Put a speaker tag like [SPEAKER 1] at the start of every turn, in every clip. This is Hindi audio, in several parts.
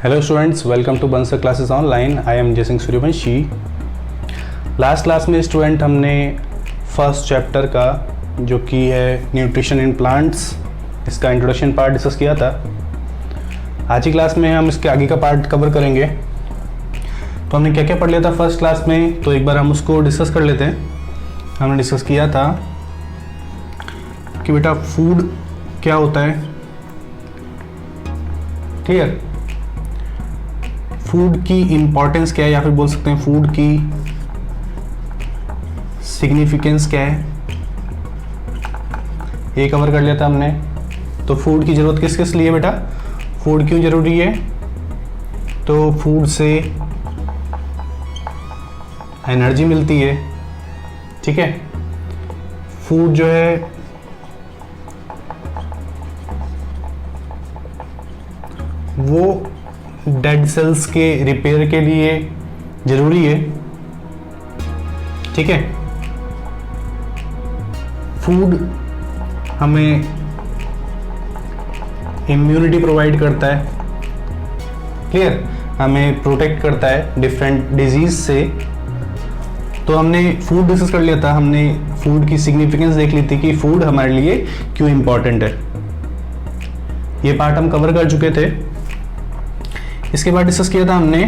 [SPEAKER 1] Hello students, welcome to Bansal classes online. I am Jay Singh Suryavanshi. Last class में स्टूडेंट हमने फर्स्ट चैप्टर का जो कि है न्यूट्रिशन इन प्लांट्स, इसका इंट्रोडक्शन पार्ट डिस्कस किया था। आज की क्लास में हम इसके आगे का पार्ट कवर करेंगे। तो हमने क्या क्या पढ़ लिया था फर्स्ट क्लास में, तो एक बार हम उसको डिस्कस कर लेते हैं। हमने डिस्कस किया था कि बेटा फूड क्या होता है, क्लियर। फूड की इम्पोर्टेंस क्या है, या फिर बोल सकते हैं फूड की सिग्निफिकेंस क्या है, ये कवर कर लिया था हमने। तो फूड की ज़रूरत किस किस लिए बेटा, फूड क्यों ज़रूरी है, तो फूड से एनर्जी मिलती है, ठीक है। फूड जो है वो डेड सेल्स के रिपेयर के लिए ज़रूरी है, ठीक है। फूड हमें इम्यूनिटी प्रोवाइड करता है, क्लियर, हमें प्रोटेक्ट करता है डिफरेंट डिजीज से। तो हमने फूड डिस्कस कर लिया था, हमने फूड की सिग्निफिकेंस देख ली थी कि फूड हमारे लिए क्यों इम्पोर्टेंट है। ये पार्ट हम कवर कर चुके थे। इसके बाद डिस्कस किया था हमने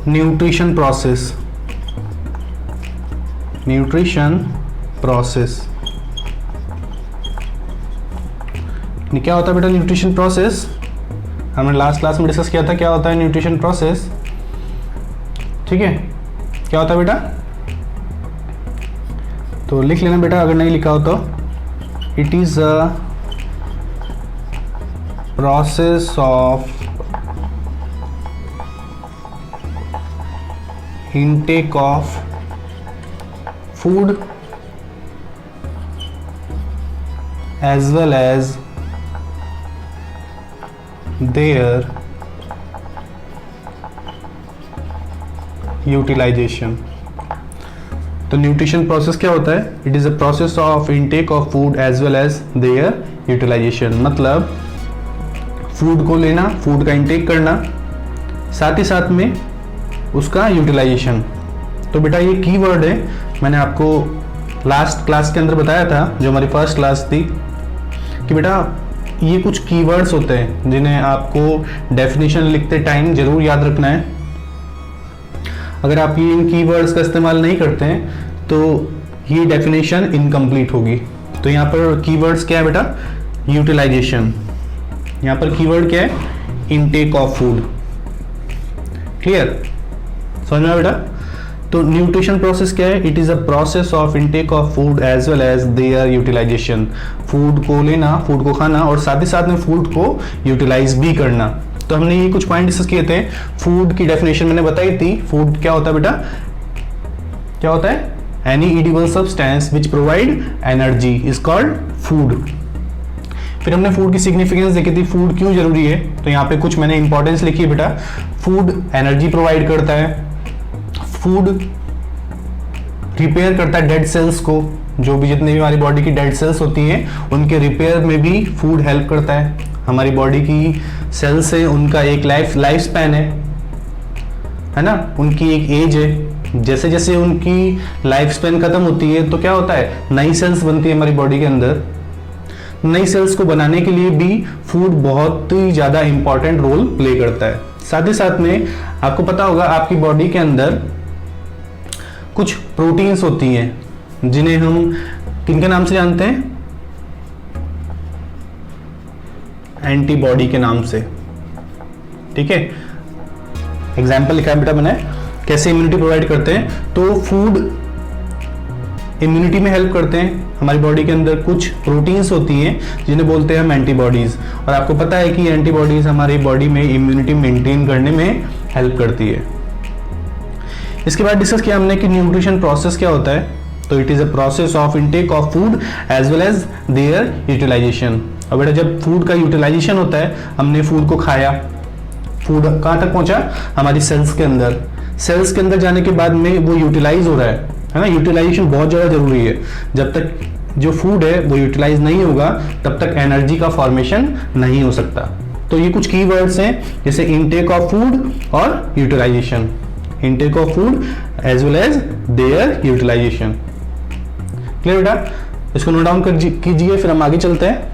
[SPEAKER 1] न्यूट्रिशन प्रोसेस। न्यूट्रिशन प्रोसेस क्या होता है बेटा, न्यूट्रिशन प्रोसेस हमने लास्ट क्लास में डिस्कस किया था। क्या होता है न्यूट्रिशन प्रोसेस, ठीक है, क्या होता है बेटा, तो लिख लेना बेटा अगर नहीं लिखा हो तो। It is a process of intake of food as well as their utilization। तो न्यूट्रिशन प्रोसेस क्या होता है, it is a process of intake of food as well as their utilisation. मतलब फूड को लेना, फूड का इनटेक करना, साथ ही साथ में उसका यूटिलाइजेशन। तो बेटा ये कीवर्ड है, मैंने आपको लास्ट क्लास के अंदर बताया था जो हमारी फर्स्ट क्लास थी कि बेटा ये कुछ कीवर्ड्स होते हैं जिन्हें आपको डेफिनेशन लिखते टाइम जरूर याद रखना है। अगर आप ये इन कीवर्ड्स का इस्तेमाल नहीं करते हैं तो ये डेफिनेशन इनकम्प्लीट होगी। तो यहाँ पर कीवर्ड्स क्या है बेटा, यूटिलाइजेशन, यहाँ पर कीवर्ड क्या है, इनटेक ऑफ फूड, क्लियर, समझ में बेटा। तो न्यूट्रिशन प्रोसेस क्या है, it is a process of intake of food as well as their utilisation. Food को लेना, फूड को खाना और साथ ही साथ में फूड को यूटिलाइज भी करना। तो हमने ये कुछ पॉइंट डिस्कस किए थे। फूड की डेफिनेशन मैंने बताई थी। फूड क्या होता है बेटा, क्या होता है, any eatable substance which provide energy is called food. फिर हमने फूड की सिग्निफिकेंस देखी थी, फूड क्यों जरूरी है। तो यहाँ पे कुछ मैंने इंपॉर्टेंस लिखी है बेटा। फूड एनर्जी प्रोवाइड करता है, फूड रिपेयर करता है डेड सेल्स को, जो भी जितनी भी हमारी बॉडी की डेड सेल्स होती हैं उनके रिपेयर में भी फूड हेल्प करता है। हमारी बॉडी की सेल्स है, उनका एक लाइफ स्पैन है ना, उनकी एक एज है। जैसे जैसे उनकी लाइफ स्पैन खत्म होती है तो क्या होता है, नई सेल्स बनती है हमारी बॉडी के अंदर। नई सेल्स को बनाने के लिए भी फूड बहुत ही ज़्यादा इंपॉर्टेंट रोल प्ले करता है। साथ ही साथ में आपको पता होगा आपकी बॉडी के अंदर कुछ प्रोटीन्स होती हैं जिन्हें हम किनके नाम से जानते हैं, एंटीबॉडी के नाम से, ठीक है। एग्जाम्पल लिखा है बेटा मैंने, कैसे इम्यूनिटी प्रोवाइड करते हैं। तो फूड इम्यूनिटी में हेल्प करते हैं। हमारी बॉडी के अंदर कुछ प्रोटीन्स होती हैं जिन्हें बोलते हैं हम एंटीबॉडीज, और आपको पता है कि एंटीबॉडीज हमारी बॉडी में इम्यूनिटी मेंटेन करने में हेल्प करती है। इसके बाद डिस्कस किया हमने कि न्यूट्रिशन प्रोसेस क्या होता है। तो it is a process of intake of food as well as their utilisation. और बेटा जब फूड का यूटिलाइजेशन होता है, हमने फूड को खाया, फूड कहाँ तक पहुंचा, हमारी सेल्स के अंदर। सेल्स के अंदर जाने के बाद में वो यूटिलाइज हो रहा है ना। यूटिलाइजेशन बहुत ज़्यादा जरूरी है। जब तक जो फूड है वो यूटिलाइज नहीं होगा तब तक एनर्जी का फॉर्मेशन नहीं हो सकता। तो ये कुछ की वर्ड्स हैं जैसे इनटेक ऑफ फूड और utilisation, intake of food as well as their utilisation. Clear बेटा, इसको नोट डाउन कीजिए, फिर हम आगे चलते हैं।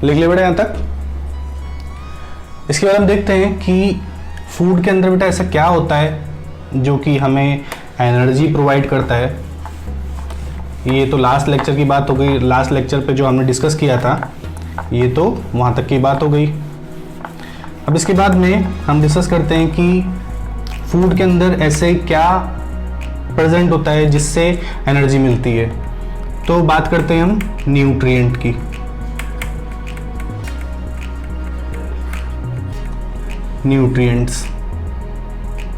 [SPEAKER 1] लिख ले बेटा यहां तक। इसके बाद हम देखते हैं कि फूड के अंदर बेटा ऐसा क्या होता है जो कि हमें एनर्जी प्रोवाइड करता है। ये तो लास्ट लेक्चर की बात हो गई, लास्ट लेक्चर पे जो हमने डिस्कस किया था ये तो वहां तक की बात हो गई। अब इसके बाद में हम डिस्कस करते हैं कि फूड के अंदर ऐसे क्या प्रेजेंट होता है जिससे एनर्जी मिलती है। तो बात करते हैं हम न्यूट्रिएंट की। न्यूट्रिएंट्स,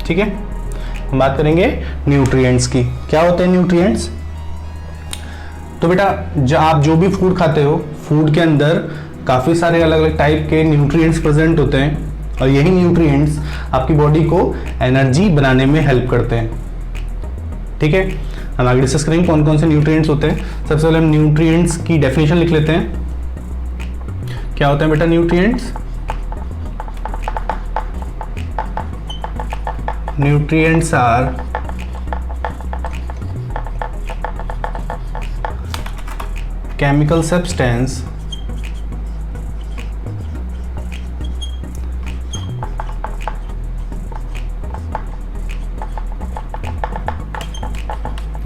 [SPEAKER 1] ठीक है, हम बात करेंगे न्यूट्रिएंट्स की। क्या होते हैं न्यूट्रिएंट्स? तो बेटा आप जो भी फूड खाते हो, फूड के अंदर काफ़ी सारे अलग अलग टाइप के न्यूट्रिएंट्स प्रेजेंट होते हैं और यही न्यूट्रिएंट्स आपकी बॉडी को एनर्जी बनाने में हेल्प करते हैं। ठीक है, हम आगे डिस्कस करेंगे कौन कौन से न्यूट्रिएंट्स होते हैं। सबसे पहले हम न्यूट्रिएंट्स की डेफिनेशन लिख लेते हैं। क्या होते हैं बेटा nutrients? Nutrients are chemical substance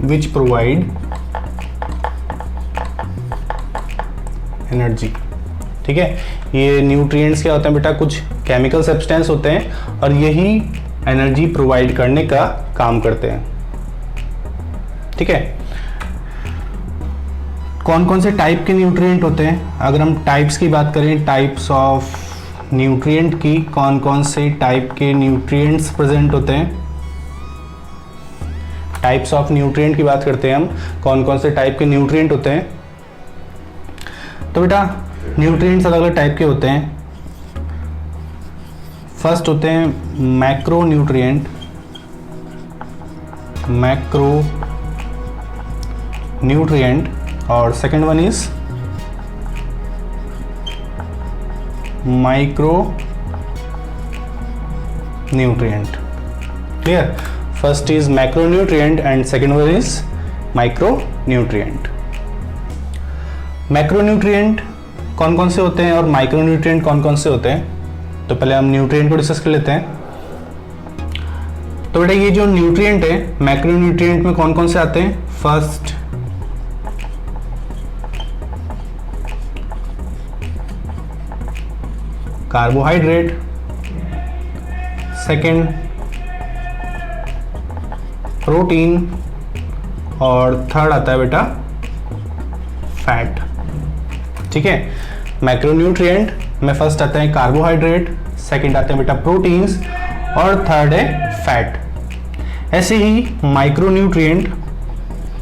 [SPEAKER 1] which provide energy। ठीक है, ये न्यूट्रिएंट्स क्या होते हैं बेटा? कुछ केमिकल सब्सटेंस होते हैं और यही एनर्जी प्रोवाइड करने का काम करते हैं। ठीक है, कौन कौन से टाइप के न्यूट्रिएंट होते हैं? अगर हम टाइप्स की बात करें, टाइप्स ऑफ न्यूट्रिएंट की, कौन कौन से टाइप के न्यूट्रिएंट्स प्रेजेंट होते हैं? टाइप्स ऑफ न्यूट्रिएंट की बात करते हैं हम, कौन कौन से टाइप के न्यूट्रिएंट होते हैं। तो बेटा न्यूट्रिएंट्स अलग अलग टाइप के होते हैं। फर्स्ट होते हैं मैक्रो न्यूट्रिएंट, मैक्रो न्यूट्रिएंट, और second one is micro nutrient. Clear? First is macro nutrient and second one is micro nutrient. Macro nutrient कौन कौन से होते हैं और माइक्रो न्यूट्रिएंट कौन कौन से होते हैं? तो पहले हम न्यूट्रिएंट को डिस्कस कर लेते हैं। तो बेटा ये जो न्यूट्रिएंट है, मैक्रो न्यूट्रिएंट में कौन कौन से आते हैं? फर्स्ट कार्बोहाइड्रेट, सेकंड प्रोटीन और थर्ड आता है बेटा फैट। ठीक है, मैक्रोन्यूट्रिएंट में फर्स्ट आते हैं कार्बोहाइड्रेट, सेकंड आते हैं बेटा प्रोटीन्स और थर्ड है फैट। ऐसे ही माइक्रोन्यूट्रिएंट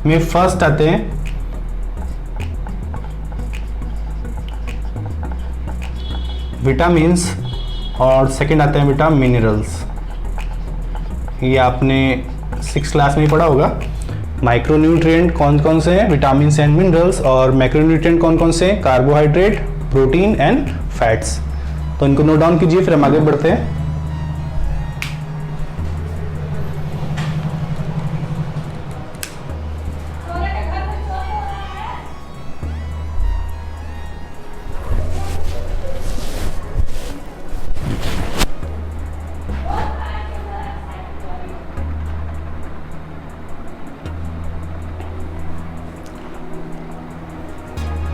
[SPEAKER 1] में फर्स्ट आते हैं विटामिन्स और सेकंड आते हैं बेटा मिनरल्स। ये आपने 6th क्लास में ही पढ़ा होगा। माइक्रोन्यूट्रिएंट कौन कौन से हैं? Vitamins and minerals. और मैक्रोन्यूट्रिएंट कौन कौन से हैं? Carbohydrate, protein and fats. तो इनको नोट डाउन कीजिए, फिर हम आगे बढ़ते हैं।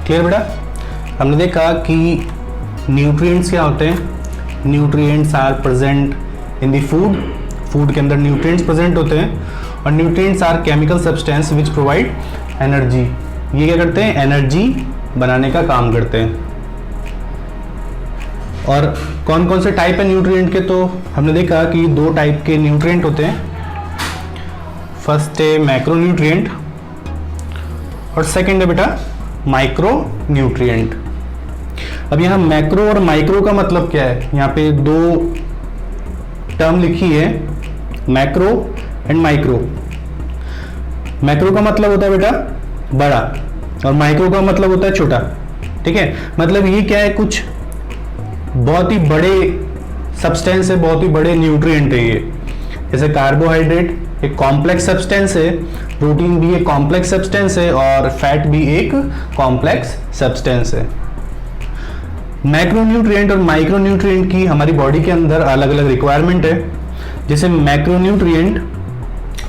[SPEAKER 1] क्लियर बेटा? हमने देखा कि न्यूट्रिएंट्स क्या होते हैं। Nutrients are present in the food, food के अंदर न्यूट्रिएंट्स प्रेजेंट होते हैं। और nutrients are chemical substance which provide energy, ये क्या करते हैं, एनर्जी बनाने का काम करते हैं। और कौन कौन से टाइप है न्यूट्रिएंट के, तो हमने देखा कि 2 टाइप के न्यूट्रिएंट होते हैं। फर्स्ट है मैक्रो न्यूट्रिएंट और सेकंड है बेटा माइक्रो न्यूट्रिएंट। अब यहाँ मैक्रो और माइक्रो का मतलब क्या है, यहाँ पे 2 टर्म लिखी है, मैक्रो एंड माइक्रो। मैक्रो का मतलब होता है बेटा बड़ा और माइक्रो का मतलब होता है छोटा। ठीक है, मतलब ये क्या है, कुछ बहुत ही बड़े सब्सटेंस है, बहुत ही बड़े न्यूट्रिएंट है ये। जैसे कार्बोहाइड्रेट एक कॉम्प्लेक्स सब्सटेंस है, प्रोटीन भी एक कॉम्प्लेक्स सब्सटेंस है और फैट भी एक कॉम्प्लेक्स सब्सटेंस है। मैक्रोन्यूट्रिएंट और माइक्रोन्यूट्रिएंट की हमारी बॉडी के अंदर अलग अलग रिक्वायरमेंट है। जैसे मैक्रोन्यूट्रिएंट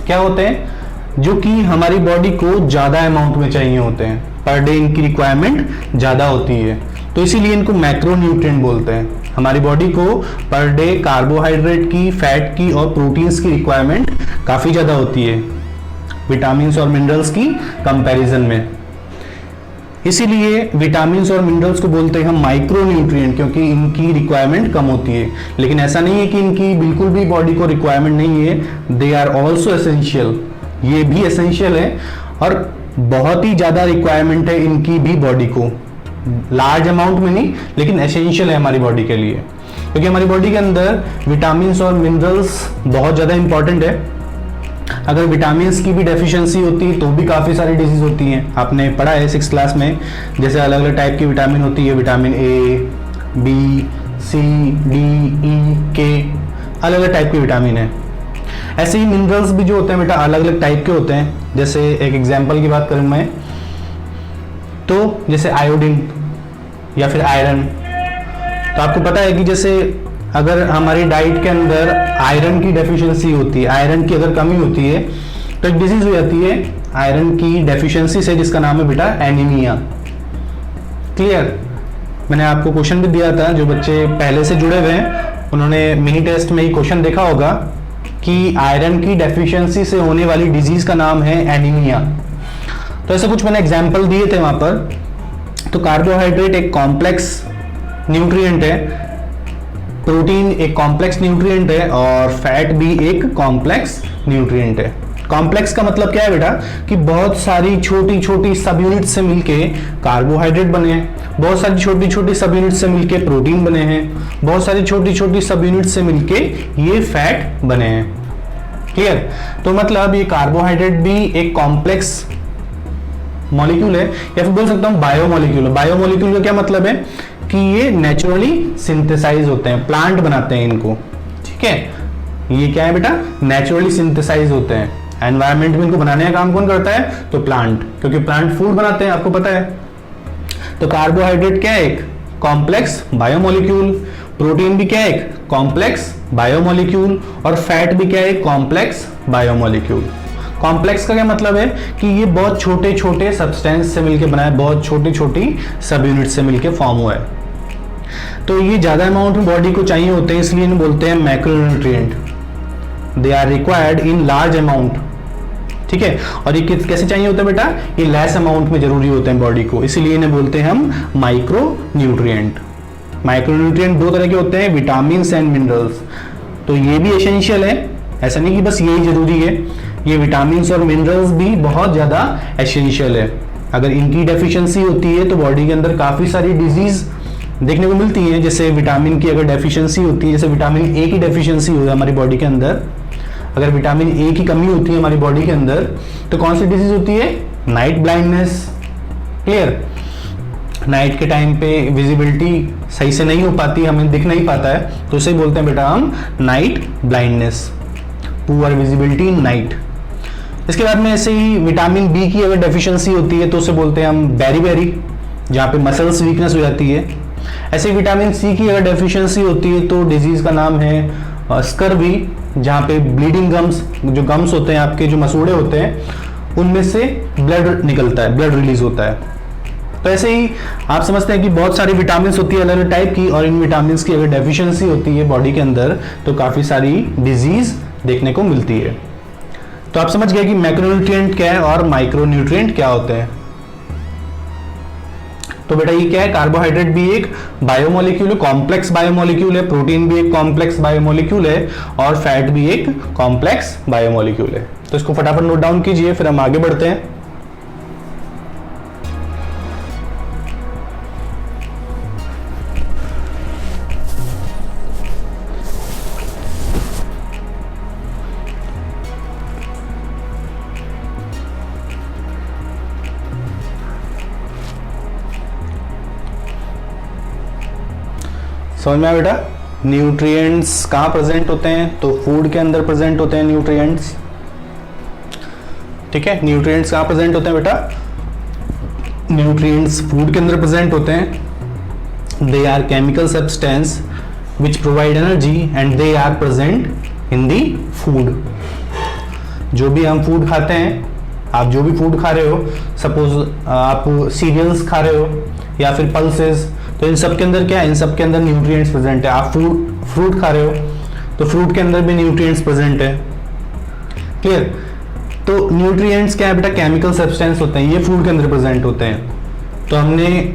[SPEAKER 1] क्या होते हैं, जो कि हमारी बॉडी को ज़्यादा अमाउंट में चाहिए होते हैं, पर डे इनकी रिक्वायरमेंट ज़्यादा होती है, तो इसीलिए इनको मैक्रोन्यूट्रिएंट बोलते हैं। हमारी बॉडी को पर डे कार्बोहाइड्रेट की, फैट की और प्रोटीन्स की रिक्वायरमेंट काफ़ी ज़्यादा होती है विटामिन्स और मिनरल्स की कंपैरिजन में। इसीलिए विटामिन्स और मिनरल्स को बोलते हैं हम माइक्रोन्यूट्रिएंट, क्योंकि इनकी रिक्वायरमेंट कम होती है। लेकिन ऐसा नहीं है कि इनकी बिल्कुल भी बॉडी को रिक्वायरमेंट नहीं है, दे आर ऑल्सो एसेंशियल, ये भी एसेंशियल है और बहुत ही ज़्यादा रिक्वायरमेंट है इनकी भी बॉडी को, लार्ज अमाउंट में नहीं, लेकिन एसेंशियल है हमारी बॉडी के लिए, क्योंकि हमारी बॉडी के अंदर विटामिन्स और मिनरल्स बहुत ज़्यादा इंपॉर्टेंट है। अगर विटामिन्स की भी डेफिशिएंसी होती है तो भी काफ़ी सारी डिजीज होती हैं, आपने पढ़ा है 6th क्लास में। जैसे अलग अलग टाइप की विटामिन होती है, vitamin A, B, C, D, E, K, अलग अलग टाइप के विटामिन है। ऐसे ही मिनरल्स भी जो होते हैं बेटा अलग अलग टाइप के होते हैं। जैसे एक एग्जांपल की बात करूं मैं, तो जैसे आयोडीन या फिर आयरन, तो आपको पता है कि जैसे अगर हमारी डाइट के अंदर आयरन की डेफिशिएंसी होती है, आयरन की अगर कमी होती है तो एक डिजीज हो जाती है आयरन की डेफिशिएंसी से, जिसका नाम है बेटा एनीमिया। क्लियर, मैंने आपको क्वेश्चन भी दिया था, जो बच्चे पहले से जुड़े हुए हैं उन्होंने मिनी टेस्ट में ही क्वेश्चन देखा होगा कि आयरन की डेफिशिएंसी से होने वाली डिजीज का नाम है एनीमिया। तो ऐसे कुछ मैंने एग्जाम्पल दिए थे वहां पर। तो कार्बोहाइड्रेट एक कॉम्प्लेक्स न्यूट्रिएंट है, प्रोटीन एक कॉम्प्लेक्स न्यूट्रिएंट है और फैट भी एक कॉम्प्लेक्स न्यूट्रिएंट है। कॉम्प्लेक्स का मतलब क्या है बेटा, कि बहुत सारी छोटी छोटी सब यूनिट से मिलके कार्बोहाइड्रेट बने हैं, बहुत सारी छोटी छोटी सब यूनिट से मिलके प्रोटीन बने हैं, बहुत सारी छोटी छोटी सब यूनिट से मिलके ये फैट बने हैं। क्लियर, तो मतलब ये कार्बोहाइड्रेट भी एक कॉम्प्लेक्स मॉलिक्यूल है, या फिर बोल सकता हूं बायोमॉलिक्यूल। बायोमॉलिक्यूल का क्या मतलब है कि ये नेचुरली सिंथेसाइज होते हैं, प्लांट बनाते हैं इनको। ठीक है, ये क्या है बेटा, नेचुरली सिंथेसाइज होते हैं। एनवायरनमेंट में इनको बनाने का काम कौन करता है, तो प्लांट, क्योंकि प्लांट फूड बनाते हैं, आपको पता है। तो कार्बोहाइड्रेट क्या है, एक कॉम्प्लेक्स बायोमॉलिक्यूल, प्रोटीन भी क्या है, एक कॉम्प्लेक्स बायोमॉलिक्यूल, और फैट भी क्या है, एक कॉम्प्लेक्स बायोमॉलिक्यूल। कॉम्प्लेक्स का क्या मतलब है कि ये बहुत छोटे छोटे सब्सटेंस से मिलकर बना है, बहुत छोटी छोटी सब यूनिट से मिलकर फॉर्म हुआ है। तो ये ज्यादा अमाउंट में बॉडी को चाहिए होते हैं, इसलिए इन्हें बोलते हैं macronutrient. They are required in large amount. ठीक है, और ये कैसे चाहिए होता है बेटा, ये लेस अमाउंट में जरूरी होते हैं बॉडी को, इसीलिए इन्हें बोलते हैं हम माइक्रो न्यूट्रिएंट। माइक्रोन्यूट्रिएंट 2 तरह के होते हैं, विटामिन्स एंड मिनरल्स। तो ये भी एसेंशियल है, ऐसा नहीं कि बस यही जरूरी है, ये विटामिन्स और मिनरल्स भी बहुत ज्यादा एसेंशियल है। अगर इनकी डेफिशिएंसी होती है तो बॉडी के अंदर काफी सारी डिजीज देखने को मिलती है। जैसे विटामिन की अगर डेफिशिएंसी होती है, जैसे विटामिन ए की डेफिशिएंसी हो हमारी बॉडी के अंदर, अगर विटामिन ए की कमी होती है हमारी बॉडी के अंदर, तो कौन सी डिजीज होती है, नाइट ब्लाइंडनेस। क्लियर, नाइट के टाइम पे विजिबिलिटी सही से नहीं हो पाती, हमें दिख नहीं पाता है, तो उसे बोलते हैं बेटा हम night blindness, poor visibility in night. इसके बाद में ऐसे ही विटामिन बी की अगर डेफिशिएंसी होती है तो उसे बोलते हैं हम बेरी, जहाँ पे मसल्स वीकनेस हो जाती है। ऐसे विटामिन सी की अगर डेफिशिएंसी होती है तो डिजीज का नाम है स्कर्वी, जहाँ पे ब्लीडिंग गम्स, जो गम्स होते हैं आपके, जो मसूड़े होते हैं, उनमें से ब्लड निकलता है, ब्लड रिलीज होता है। तो ऐसे ही आप समझते हैं कि बहुत सारी विटामिन होती है अलग अलग टाइप की, और इन विटामिन की अगर डेफिशिएंसी होती है बॉडी के अंदर तो काफी सारी डिजीज देखने को मिलती है। तो आप समझ गए कि मैक्रोन्यूट्रिएंट क्या है और माइक्रोन्यूट्रिएंट क्या होते हैं। तो बेटा ये क्या है, कार्बोहाइड्रेट भी एक बायोमोलिक्यूल है, कॉम्प्लेक्स बायोमोलिक्यूल है, प्रोटीन भी एक कॉम्प्लेक्स बायोमोलिक्यूल है और फैट भी एक कॉम्प्लेक्स बायोमोलिक्यूल है। तो इसको फटाफट नोट डाउन कीजिए, फिर हम आगे बढ़ते हैं। समझ में आया बेटा? न्यूट्रिएंट्स कहाँ प्रेजेंट होते हैं? तो फूड के अंदर प्रेजेंट होते हैं न्यूट्रिएंट्स। ठीक है, न्यूट्रिएंट्स कहाँ प्रेजेंट होते हैं बेटा? न्यूट्रिएंट्स फूड के अंदर प्रेजेंट होते हैं। They are chemical substance which provide energy and they are present in the food. जो भी हम फूड खाते हैं, आप जो भी फूड खा रहे हो, सपोज आप सीरियल्स खा रहे हो या फिर पल्सेस, तो इन सब के अंदर क्या है? इन सब के अंदर न्यूट्रिएंट्स प्रेजेंट है। आप फ्रूट खा रहे हो तो फ्रूट के अंदर भी न्यूट्रिएंट्स प्रेजेंट है। क्लियर? तो न्यूट्रिएंट्स क्या है बेटा? केमिकल सब्सटेंस होते हैं, ये फूड के अंदर प्रेजेंट होते हैं। तो हमने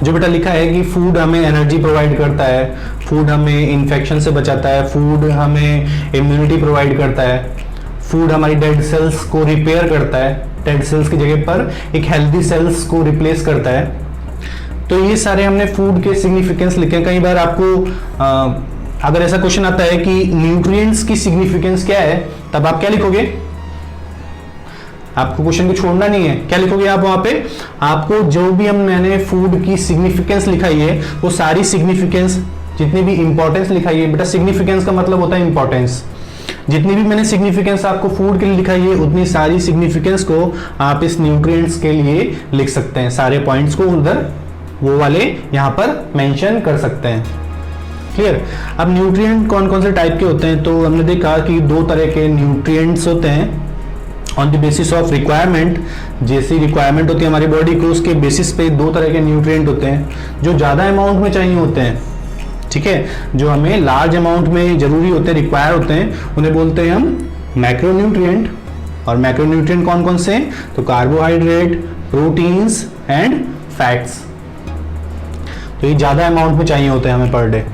[SPEAKER 1] जो बेटा लिखा है कि फूड हमें एनर्जी प्रोवाइड करता है, फूड हमें इन्फेक्शन से बचाता है, फूड हमें इम्यूनिटी प्रोवाइड करता है, फूड हमारी डेड सेल्स को रिपेयर करता है, डेड सेल्स की जगह पर एक हेल्दी सेल्स को रिप्लेस करता है। तो ये सारे हमने फूड के सिग्निफिकेंस लिखे हैं। कई बार आपको अगर ऐसा क्वेश्चन आता है कि न्यूट्रिएंट्स की सिग्निफिकेंस क्या है, तब आप क्या लिखोगे? आपको क्वेश्चन को छोड़ना नहीं है, क्या लिखोगे आप वहां पे? आपको जो भी मैंने फूड की सिग्निफिकेंस लिखाई है, वो सारी सिग्निफिकेंस, जितनी भी इंपॉर्टेंस लिखाई है, बेटा सिग्निफिकेंस का मतलब होता है इंपॉर्टेंस। जितनी भी मैंने सिग्निफिकेंस आपको फूड के लिए लिखाई है, उतनी सारी सिग्निफिकेंस को आप इस न्यूट्रिएंट्स के लिए लिख सकते हैं। सारे पॉइंट्स को उधर वो वाले यहां पर मेंशन कर सकते हैं। क्लियर? अब न्यूट्रिएंट कौन कौन से टाइप के होते हैं? तो हमने देखा कि दो तरह के न्यूट्रिएंट्स होते हैं on the basis of requirement. जैसी रिक्वायरमेंट होती है हमारी बॉडी को, उसके बेसिस पे दो तरह के न्यूट्रिएंट होते हैं जो ज़्यादा अमाउंट में चाहिए होते हैं। ठीक है, जो हमें लार्ज अमाउंट में जरूरी होते हैं, रिक्वायर होते हैं, उन्हें बोलते हैं हम मैक्रोन्यूट्रिएंट। और मैक्रोन्यूट्रिएंट कौन कौन से? तो कार्बोहाइड्रेट, प्रोटीन्स एंड फैट्स। तो ये ज्यादा अमाउंट में चाहिए होते हैं हमें पर डे।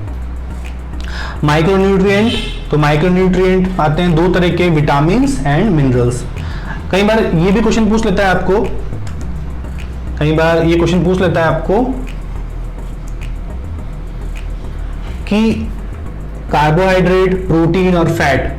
[SPEAKER 1] माइक्रोन्यूट्रिएंट, तो माइक्रोन्यूट्रिएंट आते हैं दो तरह के, विटामिन्स एंड मिनरल्स। कई बार ये भी क्वेश्चन पूछ लेता है आपको, कई बार ये क्वेश्चन पूछ लेता है आपको कि कार्बोहाइड्रेट, प्रोटीन और फैट,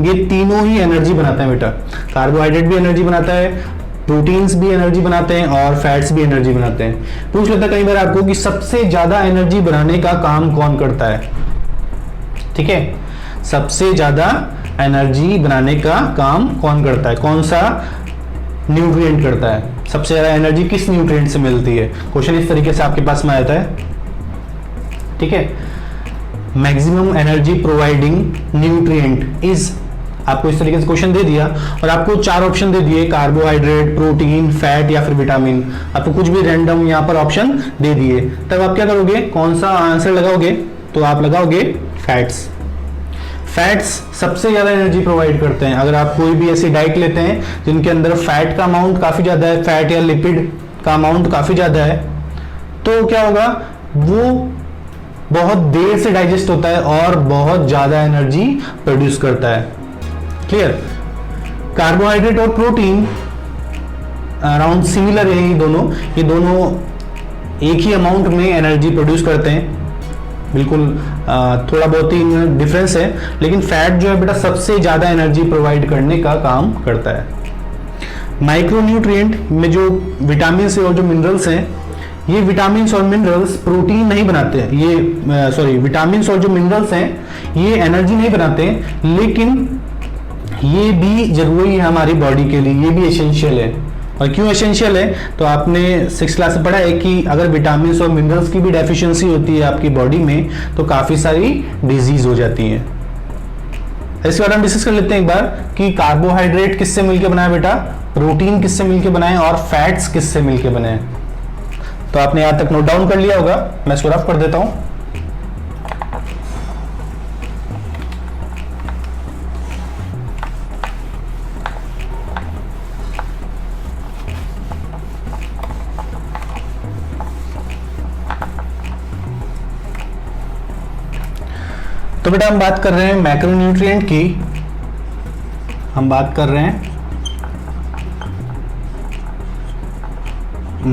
[SPEAKER 1] ये तीनों ही एनर्जी बनाते हैं बेटा। कार्बोहाइड्रेट भी एनर्जी बनाता है, प्रोटीन्स भी एनर्जी बनाते हैं और फैट्स भी एनर्जी बनाते हैं। पूछ लेता है कई बार आपको कि सबसे ज्यादा एनर्जी बनाने का काम कौन करता है? ठीक है, सबसे ज्यादा एनर्जी बनाने का काम कौन करता है? कौन सा न्यूट्रिएंट करता है? सबसे ज्यादा एनर्जी किस न्यूट्रिएंट से मिलती है? क्वेश्चन इस तरीके से आपके पास में आता है। ठीक है, maximum energy providing nutrient is, आपको इस तरीके से क्वेश्चन दे दिया और आपको चार ऑप्शन दे दिए, कार्बोहाइड्रेट, प्रोटीन, फैट या फिर विटामिन। आपको कुछ भी रैंडम यहाँ पर ऑप्शन दे दिए, तब आप क्या करोगे? कौन सा आंसर लगाओगे? तो आप लगाओगे फैट्स। फैट्स सबसे ज्यादा एनर्जी प्रोवाइड करते हैं। अगर आप कोई भी ऐसी डाइट लेते हैं जिनके अंदर फैट का अमाउंट काफी ज्यादा है, फैट या लिपिड का अमाउंट काफी ज्यादा है, तो क्या होगा? वो बहुत देर से डाइजेस्ट होता है और बहुत ज्यादा एनर्जी प्रोड्यूस करता है। क्लियर? कार्बोहाइड्रेट और प्रोटीन अराउंड सिमिलर है, ये दोनों एक ही अमाउंट में एनर्जी प्रोड्यूस करते हैं। बिल्कुल थोड़ा बहुत ही डिफरेंस है, लेकिन फैट जो है बेटा सबसे ज्यादा एनर्जी प्रोवाइड करने का काम करता है। माइक्रोन्यूट्रिएंट में जो विटामिन और जो मिनरल्स हैं, ये विटामिन और मिनरल्स प्रोटीन नहीं बनाते हैं, ये सॉरी विटामिन और जो मिनरल्स हैं ये एनर्जी नहीं बनाते, लेकिन ये भी जरूरी है हमारी बॉडी के लिए, ये भी एसेंशियल है। और क्यों एसेंशियल है? तो आपने 6th क्लास में पढ़ा है कि अगर विटामिन और मिनरल्स की भी डेफिशिएंसी होती है आपकी बॉडी में तो काफी सारी डिजीज हो जाती है। इसके बारे में डिस्कस कर लेते हैं एक बार कि कार्बोहाइड्रेट किससे मिलकर बना है बेटा, प्रोटीन किससे मिलकर बना है और फैट्स किससे मिलकर बने हैं। तो आपने यहां तक नोट डाउन कर लिया होगा, मैं इसको रफ कर देता हूं। तो बेटा हम बात कर रहे हैं मैक्रोन्यूट्रिएंट की, हम बात कर रहे हैं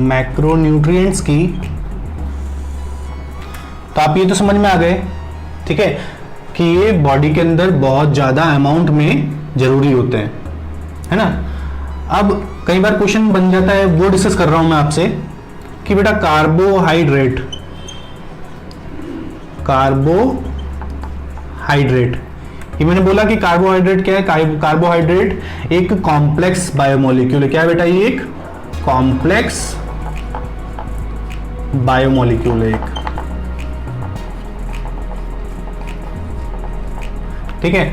[SPEAKER 1] मैक्रोन्यूट्रिएंट्स की। तो आप ये तो समझ में आ गए, ठीक है, कि ये बॉडी के अंदर बहुत ज्यादा अमाउंट में जरूरी होते हैं, है ना। अब कई बार क्वेश्चन बन जाता है, वो डिस्कस कर रहा हूं मैं आपसे कि बेटा कार्बोहाइड्रेट, ये मैंने बोला कि कार्बोहाइड्रेट क्या है, कार्बोहाइड्रेट एक कॉम्प्लेक्स बायोमोलिक्यूल है। क्या है बेटा, ये एक कॉम्प्लेक्स बायोमोलिक्यूल है एक, ठीक है।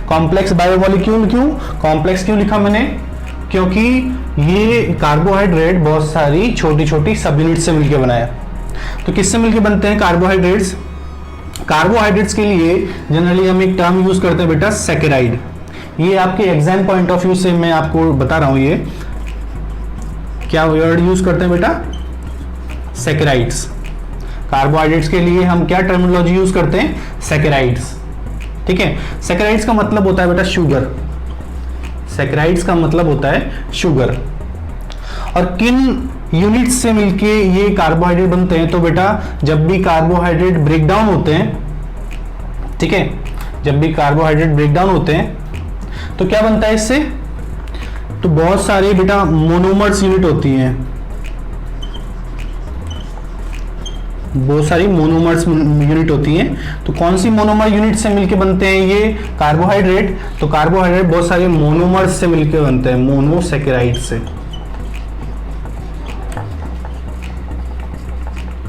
[SPEAKER 1] कॉम्प्लेक्स बायोमोलिक्यूल क्यों, कॉम्प्लेक्स क्यों लिखा मैंने, क्योंकि ये कार्बोहाइड्रेट बहुत सारी छोटी छोटी सब यूनिट से मिलकर बना है। तो किससे मिलकर बनते हैं कार्बोहाइड्रेट्स, कार्बोहाइड्रेट्स के लिए जनरली हम एक टर्म यूज करते हैं बेटा सैकेराइड। ये आपके एग्जाम पॉइंट ऑफ व्यू से मैं आपको बता रहा हूं, ये क्या वर्ड यूज करते हैं बेटा, सैकेराइड्स। कार्बोहाइड्रेट्स के लिए हम क्या टर्मिनोलॉजी यूज करते हैं, सैकेराइड्स, ठीक है। सैकेराइड्स का मतलब होता है बेटा शुगर, सैकेराइड्स का मतलब होता है शुगर। और किन यूनिट्स से मिलके ये कार्बोहाइड्रेट बनते हैं, तो बेटा जब भी कार्बोहाइड्रेट ब्रेक डाउन होते हैं, ठीक है, जब भी कार्बोहाइड्रेट ब्रेक डाउन होते हैं तो क्या बनता है इससे, तो बहुत सारी बेटा मोनोमर्स यूनिट होती हैं, बहुत सारी मोनोमर्स यूनिट होती हैं। तो कौन सी मोनोमर यूनिट से मिलकर बनते हैं ये कार्बोहाइड्रेट, तो कार्बोहाइड्रेट बहुत सारे मोनोमर्स से मिलकर बनते हैं, मोनोसैकेराइड से,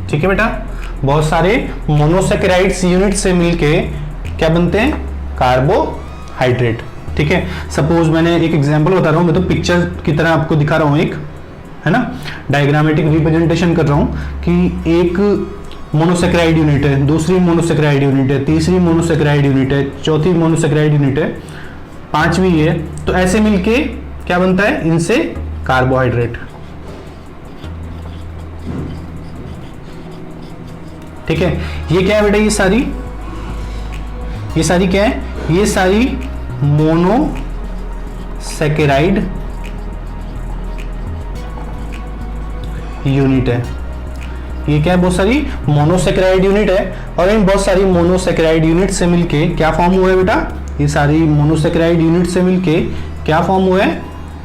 [SPEAKER 1] ठीक है बेटा। बहुत सारे मोनोसैकेराइड्स यूनिट से मिलके क्या बनते हैं, कार्बोहाइड्रेट, ठीक है। सपोज मैंने एक एग्जांपल बता रहा हूं, मैं तो पिक्चर की तरह आपको दिखा रहा हूं एक, है ना, डायग्रामेटिक रिप्रेजेंटेशन कर रहा हूं कि एक मोनोसैकेराइड यूनिट है, दूसरी मोनोसैकेराइड यूनिट है, तीसरी मोनोसैकेराइड यूनिट है, चौथी मोनोसैकेराइड यूनिट है, पांचवी है। तो ऐसे मिलके क्या बनता है, इनसे कार्बोहाइड्रेट, ठीक है। ये क्या है बेटा, ये सारी क्या है, ये सारी मोनोसैकेराइड यूनिट है। ये क्या है, बहुत सारी मोनोसैकेराइड यूनिट है। और इन बहुत सारी मोनोसैकेराइड यूनिट से मिलके क्या फॉर्म हुआ है बेटा, ये सारी मोनोसैकेराइड यूनिट से मिलके क्या फॉर्म हुआ है,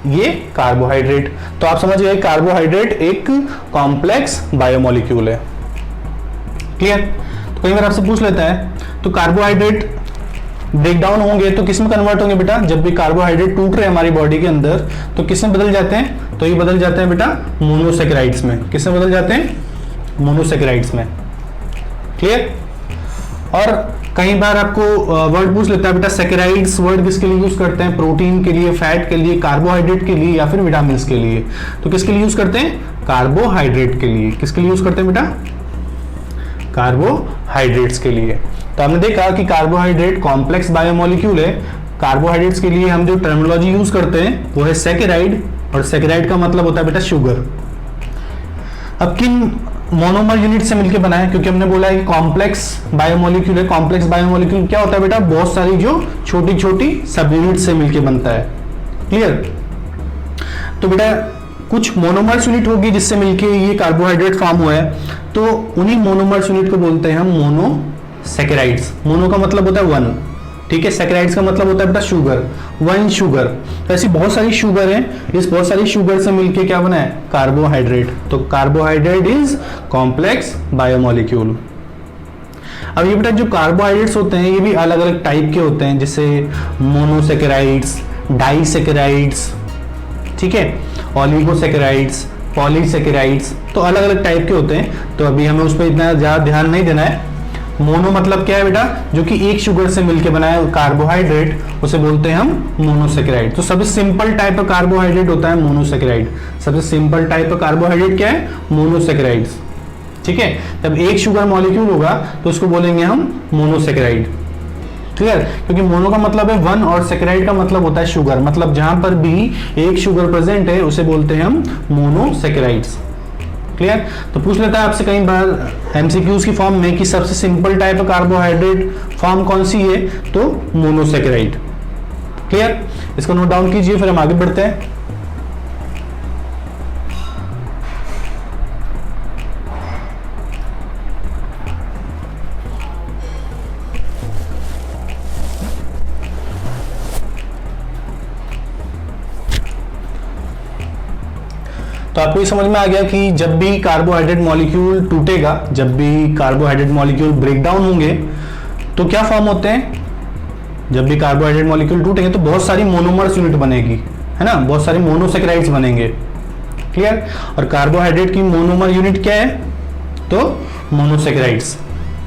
[SPEAKER 1] ये कार्बोहाइड्रेट। तो आप समझ गए कार्बोहाइड्रेट एक कॉम्प्लेक्स बायोमोलिक्यूल है, क्लियर। तो कई बार आपसे पूछ लेता है, तो कार्बोहाइड्रेट ब्रेक डाउन होंगे तो किस में कन्वर्ट होंगे बेटा, जब भी कार्बोहाइड्रेट टूट रहे हमारी बॉडी के अंदर तो किस में बदल जाते हैं, तो ये बदल जाते हैं बेटा मोनोसैकेराइड्स में। किस में बदल जाते हैं, मोनोसैकेराइड्स में, क्लियर। और कई बार आपको वर्ड पूछ लेता है बेटा सैकेराइड्स वर्ड किसके लिए यूज करते हैं, प्रोटीन के लिए, फैट के लिए, कार्बोहाइड्रेट के लिए या फिर विटामिन के लिए। तो किसके लिए यूज करते हैं, कार्बोहाइड्रेट के लिए। किसके लिए यूज करते हैं बेटा, कार्बोहाइड्रेट्स के लिए। तो हमने देखा कि कार्बोहाइड्रेट कॉम्प्लेक्स बायोमोलिक्यूल है। कार्बोहाइड्रेट्स के लिए हम जो टर्मिनोलॉजी यूज करते हैं वो है सैकेराइड, और सैकेराइड का मतलब होता है बेटा शुगर। अब किन मोनोमर यूनिट से मिलकर बना है, क्योंकि हमने बोला है कि कॉम्प्लेक्स बायोमोलिक्यूल है। कॉम्प्लेक्स बायोमोलिक्यूल क्या होता है बेटा, बहुत सारी जो छोटी छोटी सब यूनिट से मिलकर बनता है, क्लियर। तो बेटा कुछ मोनोमर्स यूनिट होगी जिससे मिलके ये कार्बोहाइड्रेट फॉर्म हुआ है, तो उन्हीं मोनोमर्स यूनिट को बोलते हैं हम मोनोसैकेराइड्स। मोनो का मतलब होता है वन, ठीक है। सैकेराइड्स का मतलब होता है बेटा शुगर, वन शुगर। तो ऐसी बहुत सारी शुगर है, इस बहुत सारी शुगर से मिलके क्या बना है, कार्बोहाइड्रेट। तो कार्बोहाइड्रेट इज कॉम्प्लेक्स बायोमोलिक्यूल। अब ये बेटा जो कार्बोहाइड्रेट्स होते हैं ये भी अलग अलग टाइप के होते हैं, जैसे मोनोसैकेराइड्स, डाइसैकेराइड्स, ठीक है, ऑलिगोसैकेराइड्स, पॉलीसैकेराइड्स, तो अलग अलग टाइप के होते हैं। तो अभी हमें उस पर इतना ज्यादा ध्यान नहीं देना है। मोनो मतलब क्या है बेटा, जो कि एक शुगर से मिलकर बना है कार्बोहाइड्रेट, उसे बोलते हैं हम मोनोसैकेराइड। तो सबसे सिंपल टाइप का कार्बोहाइड्रेट होता है मोनोसैकेराइड। सबसे सिंपल टाइप का कार्बोहाइड्रेट क्या है, मोनोसैकेराइड्स, ठीक है। जब एक शुगर मॉलिक्यूल होगा तो उसको बोलेंगे हम मोनोसैकेराइड, क्लियर। क्योंकि मोनो का मतलब है वन और सैकेराइड का मतलब होता है शुगर, मतलब जहां पर भी एक शुगर प्रेजेंट है उसे बोलते हैं हम मोनोसैकेराइड्स, क्लियर? तो पूछ लेता है आपसे कई बार एमसीक्यूज की फॉर्म में कि सबसे simple type of carbohydrate form कौन सी है, तो मोनोसेकेराइड। क्लियर? इसको नोट डाउन कीजिए, फिर हम आगे बढ़ते हैं। तो आपको ये समझ में आ गया कि जब भी कार्बोहाइड्रेट मॉलिक्यूल टूटेगा, जब भी कार्बोहाइड्रेट मॉलिक्यूल ब्रेक डाउन होंगे तो क्या फॉर्म होते हैं? जब भी कार्बोहाइड्रेट मॉलिक्यूल टूटेंगे तो बहुत सारी मोनोमर्स यूनिट बनेगी, है ना, बहुत सारी मोनोसेकेराइड्स बनेंगे। क्लियर? और कार्बोहाइड्रेट की मोनोमर यूनिट क्या है? तो मोनोसेकेराइड्स।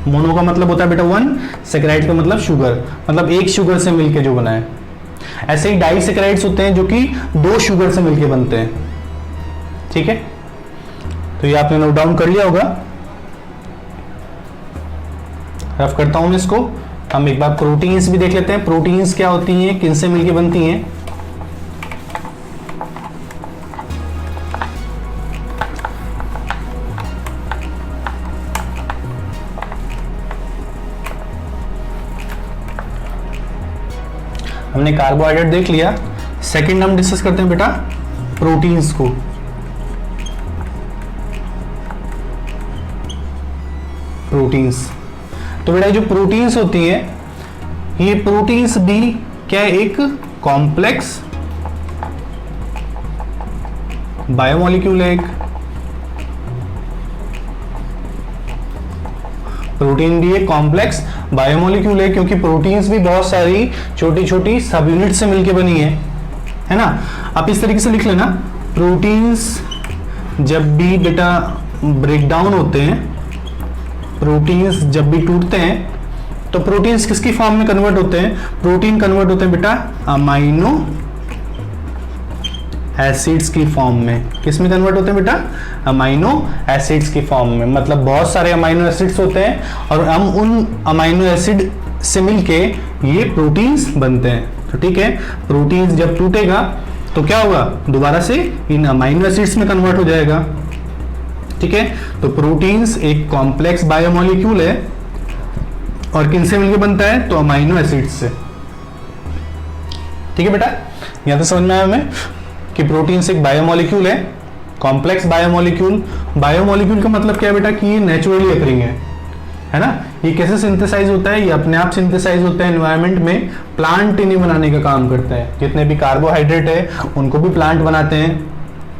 [SPEAKER 1] मोनो का मतलब होता है बेटा वन, सेकेराइड का मतलब शुगर, मतलब एक शुगर से मिलके जो बना है। ऐसे ही डाइसेकेराइड्स होते हैं जो कि दो शुगर से मिलके बनते हैं। ठीक है, तो ये आपने नोट डाउन कर लिया होगा। रफ करता हूं मैं इसको। हम एक बार प्रोटीन्स भी देख लेते हैं। प्रोटीन्स क्या होती हैं, किनसे मिलके बनती हैं? हमने कार्बोहाइड्रेट देख लिया। सेकंड हम डिस्कस करते हैं बेटा प्रोटीन्स को। प्रोटीन्स, तो बेटा जो प्रोटीन्स होती हैं, ये प्रोटीन्स भी क्या है? एक कॉम्प्लेक्स बायोमॉलिक्यूल है। एक प्रोटीन भी एक कॉम्प्लेक्स बायोमॉलिक्यूल है, क्योंकि प्रोटीन्स भी बहुत सारी छोटी छोटी सब यूनिट से मिलकर बनी है ना। आप इस तरीके से लिख लेना, प्रोटीन्स जब भी बेटा ब्रेक डाउन होते हैं, प्रोटीन्स जब भी टूटते हैं, तो प्रोटीन्स किसकी फॉर्म में कन्वर्ट होते हैं? प्रोटीन कन्वर्ट होते हैं बेटा अमाइनो एसिड्स की फॉर्म में। किस में कन्वर्ट होते हैं बेटा? अमाइनो एसिड्स की फॉर्म में। मतलब बहुत सारे अमाइनो एसिड्स होते हैं और हम उन अमाइनो एसिड से मिलके ये प्रोटीन्स बनते हैं। तो ठीक है, प्रोटीन्स जब टूटेगा तो क्या होगा? दोबारा से इन अमाइनो एसिड्स में कन्वर्ट हो जाएगा। ठीक है, तो प्रोटीन्स एक कॉम्प्लेक्स बायोमॉलिक्यूल है और किनसे मिलकर बनता है? तो अमाइनो एसिड्स से। ठीक है बेटा, यहां तो समझ में आया हमें कि प्रोटीन्स एक बायोमॉलिक्यूल है, कॉम्प्लेक्स बायोमॉलिक्यूल। बायोमॉलिक्यूल का मतलब क्या है बेटा? कि ये नेचुरली अकरिंग है ना। ये कैसे सिंथेसाइज होता है? ये अपने आप सिंथेसाइज होता है एनवायरनमेंट में। प्लांट इन्हें बनाने का काम करता है। जितने भी कार्बोहाइड्रेट है उनको भी प्लांट बनाते हैं,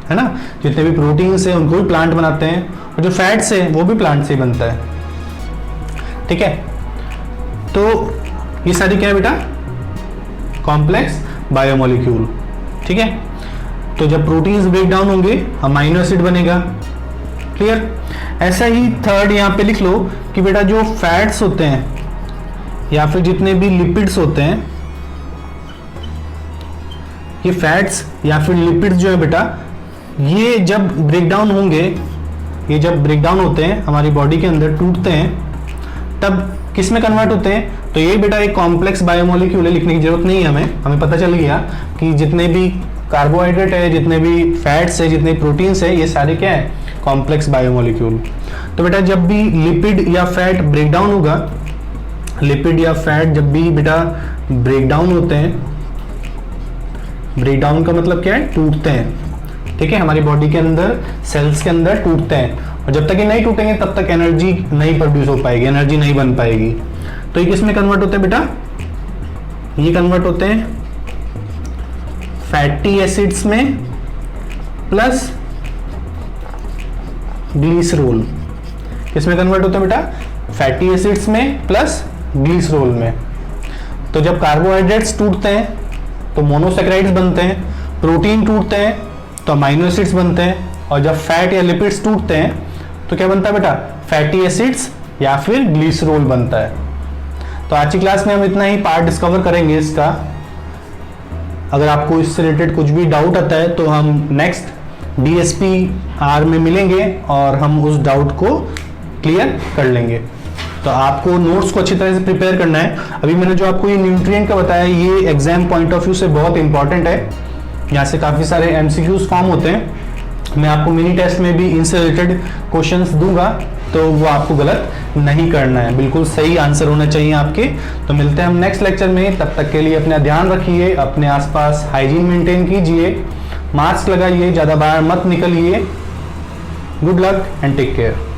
[SPEAKER 1] है ना। जितने भी प्रोटीन्स है उनको भी प्लांट बनाते हैं, और जो फैट्स है वो भी प्लांट से ही बनता है। ठीक है, तो ये सारी क्या है बेटा? Complex biomolecule. ठीक है, तो जब प्रोटीन्स ब्रेक डाउन होंगे अमाइनो एसिड बनेगा। क्लियर? ऐसा ही थर्ड यहाँ पे लिख लो कि बेटा जो फैट्स होते हैं या फिर जितने भी लिपिड्स होते हैं, ये फैट्स या फिर लिपिड्स जो है बेटा, ये जब ब्रेक डाउन होंगे, ये जब ब्रेक डाउन होते हैं हमारी बॉडी के अंदर, टूटते हैं, तब किस में कन्वर्ट होते हैं? तो ये बेटा एक कॉम्प्लेक्स बायोमॉलिक्यूल है, लिखने की जरूरत नहीं है हमें पता चल गया कि जितने भी कार्बोहाइड्रेट है, जितने भी फैट्स है, जितने प्रोटीन्स है, ये सारे क्या है? Complex biomolecule. तो बेटा जब भी लिपिड या फैट ब्रेक डाउन होगा, लिपिड या फैट जब भी बेटा ब्रेक डाउन होते हैं, ब्रेक डाउन का मतलब क्या है? टूटते हैं। ठीक है, हमारी बॉडी के अंदर सेल्स के अंदर टूटते हैं, और जब तक ये नहीं टूटेंगे तब तक एनर्जी नहीं प्रोड्यूस हो पाएगी, एनर्जी नहीं बन पाएगी। तो ये किस में कन्वर्ट होते हैं बेटा? ये कन्वर्ट होते हैं फैटी एसिड्स में प्लस ग्लिसरोल। किस में कन्वर्ट होते हैं बेटा? फैटी एसिड्स में प्लस ग्लिसरोल में। तो जब कार्बोहाइड्रेट्स टूटते हैं तो मोनोसेकेराइड्स बनते हैं, प्रोटीन टूटते हैं तो अमाइनो एसिड्स बनते हैं, और जब फैट या लिपिड्स टूटते हैं तो क्या बनता है बेटा? फैटी एसिड्स या फिर ग्लिसरोल बनता है। तो आज की क्लास में हम इतना ही पार्ट डिस्कवर करेंगे इसका। अगर आपको इससे रिलेटेड कुछ भी डाउट आता है तो हम नेक्स्ट DSP-R में मिलेंगे और हम उस डाउट को क्लियर कर लेंगे। तो आपको नोट्स को अच्छी तरह से प्रिपेयर करना है। अभी मैंने जो आपको ये न्यूट्रिएंट का बताया, ये एग्जाम पॉइंट ऑफ व्यू से बहुत इंपॉर्टेंट है। यहाँ से काफ़ी सारे MCQs फॉर्म होते हैं, मैं आपको मिनी टेस्ट में भी इनसे रिलेटेड क्वेश्चंस दूंगा, तो वो आपको गलत नहीं करना है, बिल्कुल सही आंसर होना चाहिए आपके। तो मिलते हैं हम नेक्स्ट लेक्चर में, तब तक के लिए अपना ध्यान रखिए, अपने आसपास हाइजीन मेंटेन कीजिए, मास्क लगाइए, ज़्यादा बाहर मत निकलिए। Good luck and take care.